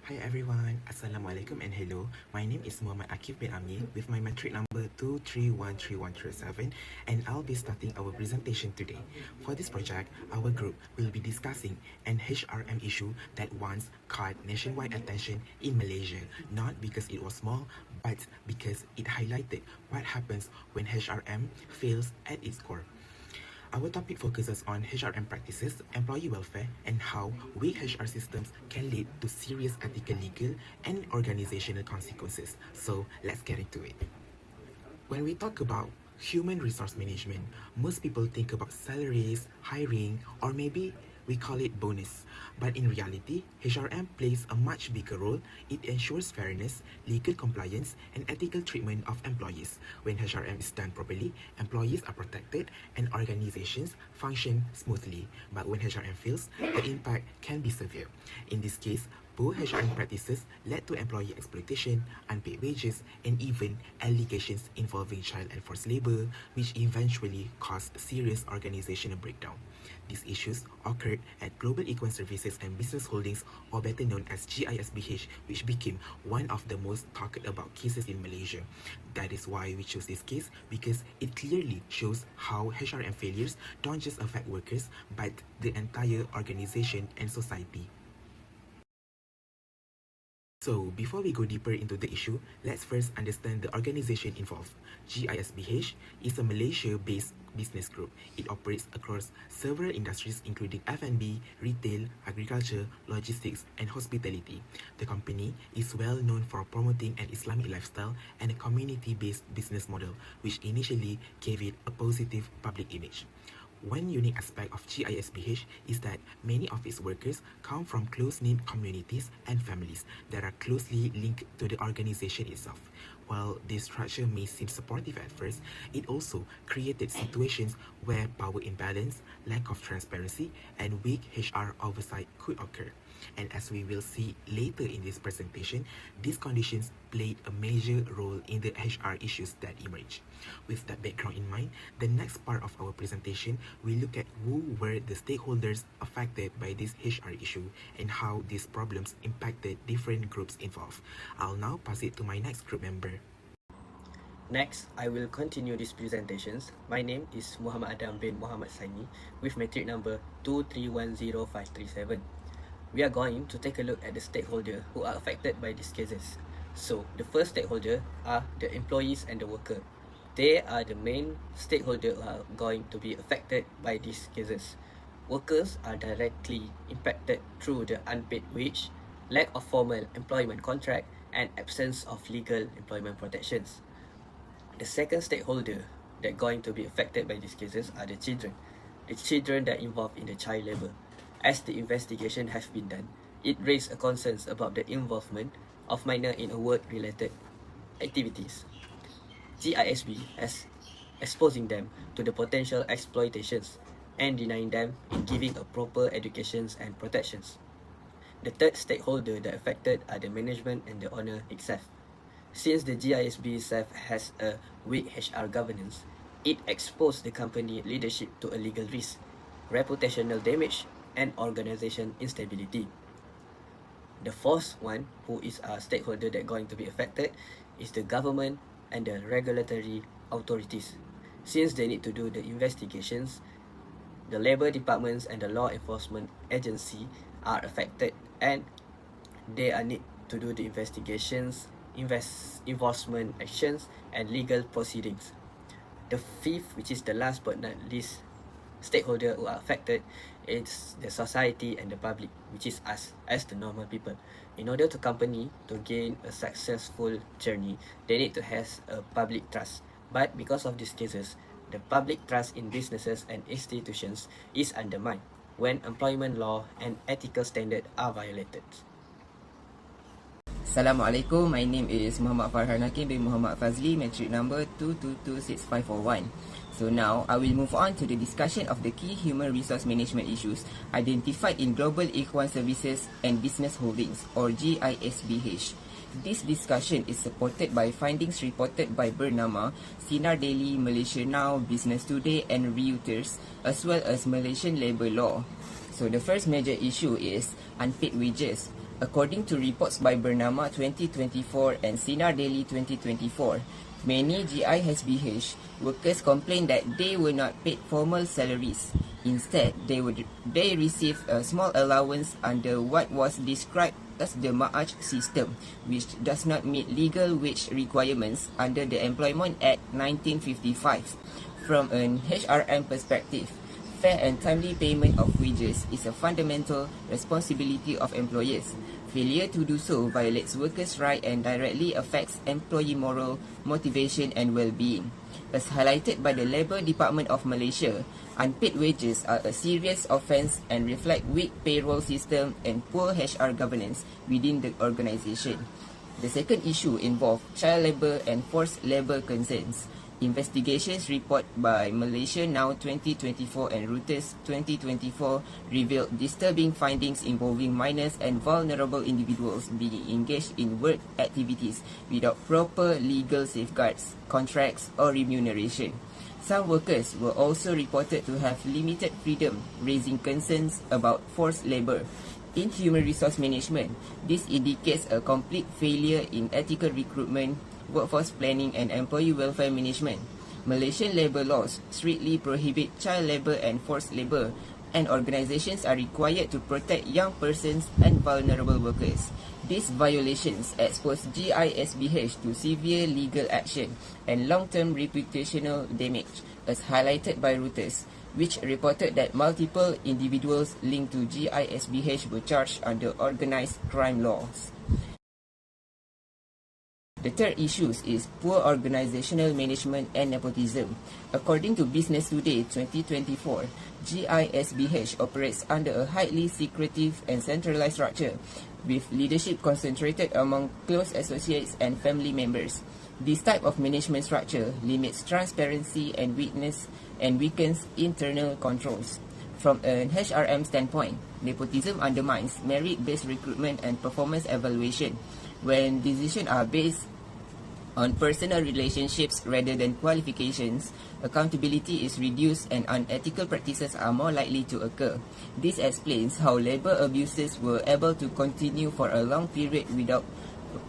Hi everyone, Assalamualaikum and hello. My name is Muhammad Akif bin Ami with my metric number 2313137 and I'll be starting our presentation today. For this project, our group will be discussing an HRM issue that once caught nationwide attention in Malaysia, not because it was small, but because it highlighted what happens when HRM fails at its core. Our topic focuses on HRM practices, employee welfare, and how weak HR systems can lead to serious ethical, legal, and organizational consequences. So let's get into it. When we talk about human resource management, most people think about salaries, hiring, or maybe we call it bonus. But in reality, HRM plays a much bigger role. It ensures fairness, legal compliance, and ethical treatment of employees. When HRM is done properly, employees are protected and organizations function smoothly. But when HRM fails, the impact can be severe. In this case, poor HRM practices led to employee exploitation, unpaid wages, and even allegations involving child and forced labor, which eventually caused serious organizational breakdown. These issues occurred at Global Econ Services and Business Holdings, or better known as GISBH, which became one of the most talked about cases in Malaysia. That is why we chose this case, because it clearly shows how HRM failures don't just affect workers, but the entire organization and society. So, before we go deeper into the issue, let's first understand the organization involved. GISBH is a Malaysia-based business group. It operates across several industries including F&B, retail, agriculture, logistics, and hospitality. The company is well known for promoting an Islamic lifestyle and a community-based business model, which initially gave it a positive public image. One unique aspect of GISBH is that many of its workers come from close-knit communities and families that are closely linked to the organization itself. While this structure may seem supportive at first, it also created situations where power imbalance, lack of transparency, and weak HR oversight could occur. And as we will see later in this presentation, these conditions played a major role in the HR issues that emerged. With that background in mind, the next part of our presentation will look at who were the stakeholders affected by this HR issue and how these problems impacted different groups involved. I'll now pass it to my next group member. Next, I will continue these presentations. My name is Muhammad Adam bin Muhammad Saini with metric number 2310537. We are going to take a look at the stakeholders who are affected by these cases. So, the first stakeholder are the employees and the worker. They are the main stakeholders who are going to be affected by these cases. Workers are directly impacted through the unpaid wage, lack of formal employment contract, and absence of legal employment protections. The second stakeholder that going to be affected by these cases are the children. The children that involved in the child labor. As the investigation has been done, it raised a concerns about the involvement of minor in work-related activities. GISB has exposing them to the potential exploitations and denying them in giving a proper educations and protections. The third stakeholder that affected are the management and the owner itself. Since the GISB itself has a weak HR governance, it exposed the company leadership to a legal risk, reputational damage, and organization instability. The fourth one, who is a stakeholder that going to be affected, is the government and the regulatory authorities. Since they need to do the investigations, the labor departments and the law enforcement agency are affected, and they are need to do the investigations, enforcement actions, and legal proceedings. The fifth, which is the last but not least stakeholder who are affected, is the society and the public, which is us as the normal people. In order to company to gain a successful journey, they need to have a public trust. But because of these cases, the public trust in businesses and institutions is undermined when employment law and ethical standards are violated. Assalamualaikum, my name is Muhammad Farhan Hakim bin Muhammad Fazli, metric number 2226541. So now, I will move on to the discussion of the key human resource management issues identified in Global Econ Services and Business Holdings, or GISBH. This discussion is supported by findings reported by Bernama, Sinar Daily, Malaysia Now, Business Today, and Reuters, as well as Malaysian labour law. So the first major issue is unpaid wages. According to reports by Bernama 2024 and Sinar Daily 2024, many GISBH workers complained that they were not paid formal salaries. Instead, they received a small allowance under what was described as the Ma'aj system, which does not meet legal wage requirements under the Employment Act 1955. From an HRM perspective, fair and timely payment of wages is a fundamental responsibility of employers. Failure to do so violates workers' rights and directly affects employee moral, motivation and well-being. As highlighted by the Labour Department of Malaysia, unpaid wages are a serious offence and reflect weak payroll system and poor HR governance within the organisation. The second issue involved child labour and forced labour concerns. Investigations report by Malaysia Now 2024 and Reuters 2024 revealed disturbing findings involving minors and vulnerable individuals being engaged in work activities without proper legal safeguards, contracts or remuneration. Some workers were also reported to have limited freedom, raising concerns about forced labour. In human resource management, this indicates a complete failure in ethical recruitment, workforce planning and employee welfare management. Malaysian labour laws strictly prohibit child labour and forced labour, and organisations are required to protect young persons and vulnerable workers. These violations expose GISBH to severe legal action and long-term reputational damage, as highlighted by Reuters, which reported that multiple individuals linked to GISBH were charged under organised crime laws. The third issue is poor organizational management and nepotism. According to Business Today 2024, GISBH operates under a highly secretive and centralized structure, with leadership concentrated among close associates and family members. This type of management structure limits transparency and weakens internal controls. From an HRM standpoint, nepotism undermines merit-based recruitment and performance evaluation. When decisions are based on personal relationships rather than qualifications, accountability is reduced and unethical practices are more likely to occur. This explains how labour abuses were able to continue for a long period without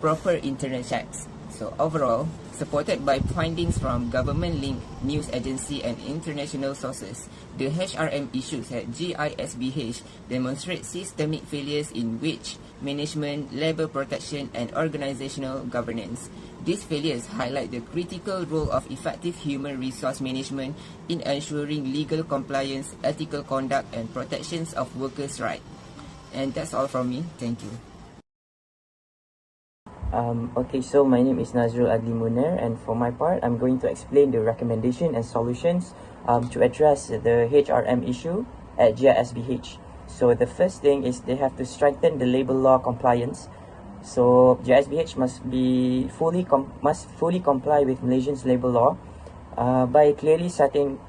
proper internal checks. So overall, supported by findings from government-linked news agency and international sources, the HRM issues at GISBH demonstrate systemic failures in wage management, labour protection and organisational governance. These failures highlight the critical role of effective human resource management in ensuring legal compliance, ethical conduct and protections of workers' rights. And that's all from me. Thank you. Okay, so my name is Nazrul Adli Munir, and for my part, I'm going to explain the recommendation and solutions to address the HRM issue at GISBH. So the first thing is they have to strengthen the labour law compliance. So GISBH must fully comply with Malaysian's labour law by clearly setting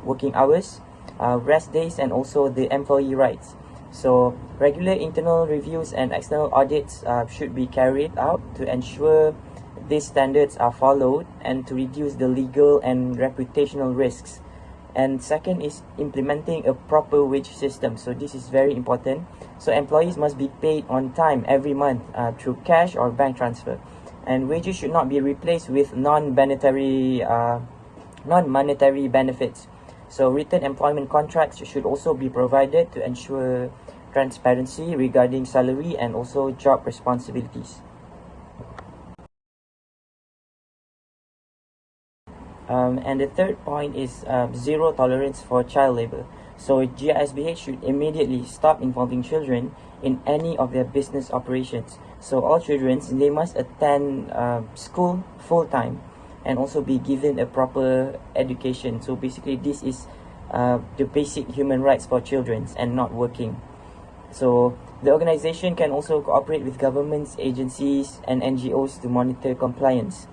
working hours, rest days, and also the employee rights. So regular internal reviews and external audits should be carried out to ensure these standards are followed and to reduce the legal and reputational risks. And second is implementing a proper wage system. So this is very important. So employees must be paid on time every month through cash or bank transfer. And wages should not be replaced with non-monetary benefits. So written employment contracts should also be provided to ensure transparency regarding salary and also job responsibilities. And the third point is zero tolerance for child labour. So GISBH should immediately stop involving children in any of their business operations. So all children, they must attend school full-time and also be given a proper education. So basically this is the basic human rights for children and not working. So the organisation can also cooperate with governments, agencies and NGOs to monitor compliance.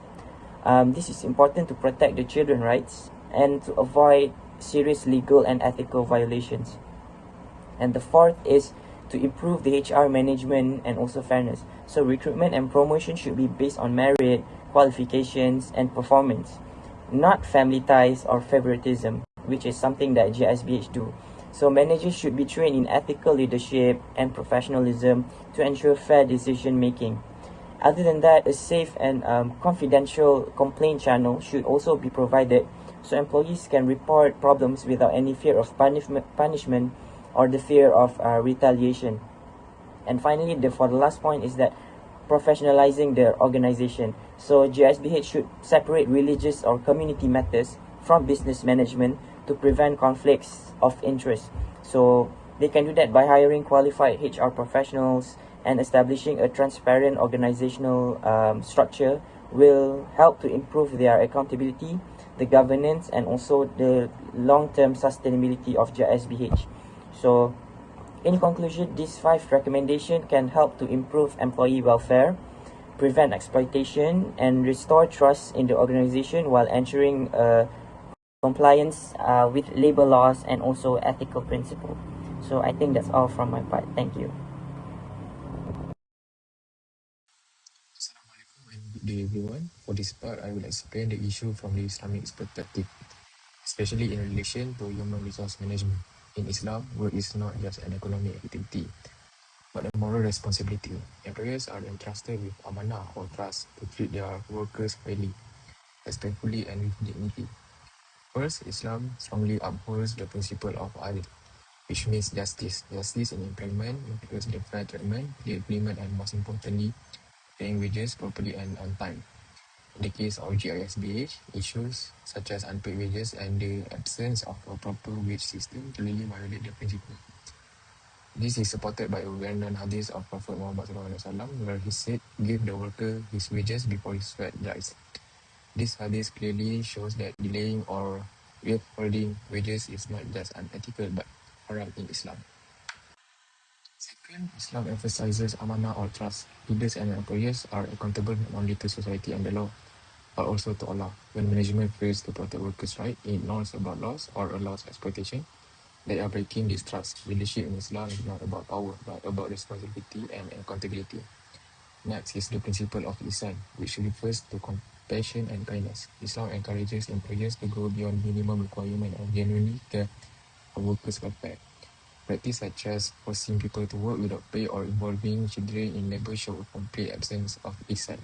This is important to protect the children's rights and to avoid serious legal and ethical violations. And the fourth is to improve the HR management and also fairness. So recruitment and promotion should be based on merit, qualifications and performance, not family ties or favoritism, which is something that GISBH do. So managers should be trained in ethical leadership and professionalism to ensure fair decision making. Other than that, a safe and confidential complaint channel should also be provided so employees can report problems without any fear of punishment or the fear of retaliation. And finally, for the last point is that professionalizing the organization. So GSBH should separate religious or community matters from business management to prevent conflicts of interest. So they can do that by hiring qualified HR professionals and establishing a transparent organizational structure will help to improve their accountability, the governance, and also the long-term sustainability of GSBH. So in conclusion, these 5 recommendations can help to improve employee welfare, prevent exploitation, and restore trust in the organization while ensuring compliance with labor laws and also ethical principles. So I think that's all from my part. Thank you. Assalamualaikum and good day everyone. For this part, I will explain the issue from the Islamic perspective, especially in relation to human resource management. In Islam, work is not just an economic activity, but a moral responsibility. Employers are entrusted with amanah or trust to treat their workers fairly, respectfully, and with dignity. First, Islam strongly upholds the principle of adl, which means justice. Justice in employment includes the fair treatment, the agreement, and most importantly, paying wages properly and on time. In the case of GISBH, issues such as unpaid wages and the absence of a proper wage system clearly violate the principle. This is supported by a well-known hadith of Prophet Muhammad SAW, where he said, "Give the worker his wages before his sweat dries." This hadith clearly shows that delaying or withholding wages is not just unethical but haram in Islam. Second, Islam emphasizes amanah or trust. Leaders and employers are accountable not only to society and the law, but also to Allah. When management fails to protect workers' rights, ignores about laws, or allows exploitation, they are breaking this trust. Leadership in Islam is not about power, but about responsibility and accountability. Next is the principle of ihsan, which refers to compassion and kindness. Islam encourages employers to go beyond minimum requirement and genuinely care for workers' welfare. Practice such as forcing people to work without pay or involving children in labor show a complete absence of ihsan.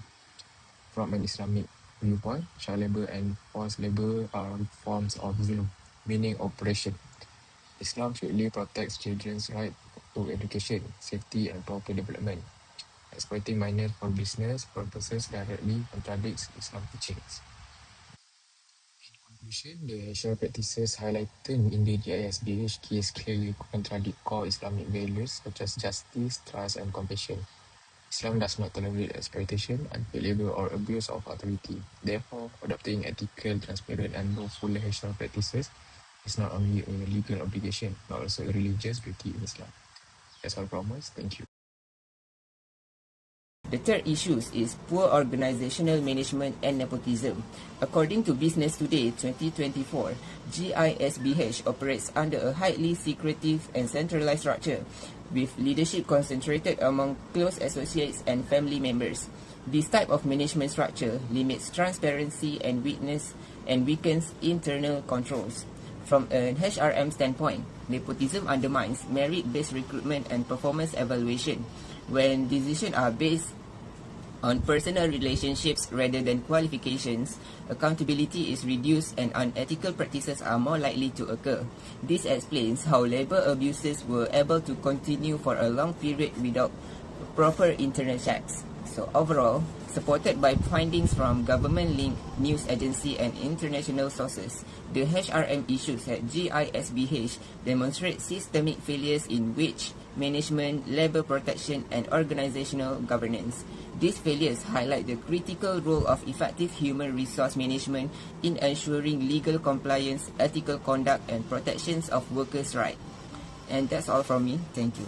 From an Islamic viewpoint, child labor and forced labor are forms of zulm, meaning oppression. Islam strictly protects children's right to education, safety, and proper development. Exploiting minors for business purposes directly contradicts Islam teachings. In conclusion, the HR practices highlighted in the GISBH case clearly contradict core Islamic values such as justice, trust, and compassion. Islam does not tolerate exploitation, unpaid labor, or abuse of authority. Therefore, adopting ethical, transparent, and lawful HR practices is not only a legal obligation, but also a religious duty in Islam. That's all from us. Thank you. The third issue is poor organizational management and nepotism. According to Business Today 2024, GISBH operates under a highly secretive and centralized structure, with leadership concentrated among close associates and family members. This type of management structure limits transparency and weakens internal controls. From an HRM standpoint, nepotism undermines merit-based recruitment and performance evaluation. When decisions are based on personal relationships rather than qualifications, accountability is reduced and unethical practices are more likely to occur. This explains how labor abuses were able to continue for a long period without proper internal checks. So overall, supported by findings from government-linked news agency and international sources, the HRM issues at GISBH demonstrate systemic failures in wage management, labor protection, and organizational governance. These failures highlight the critical role of effective human resource management in ensuring legal compliance, ethical conduct, and protections of workers' rights. And that's all from me. Thank you.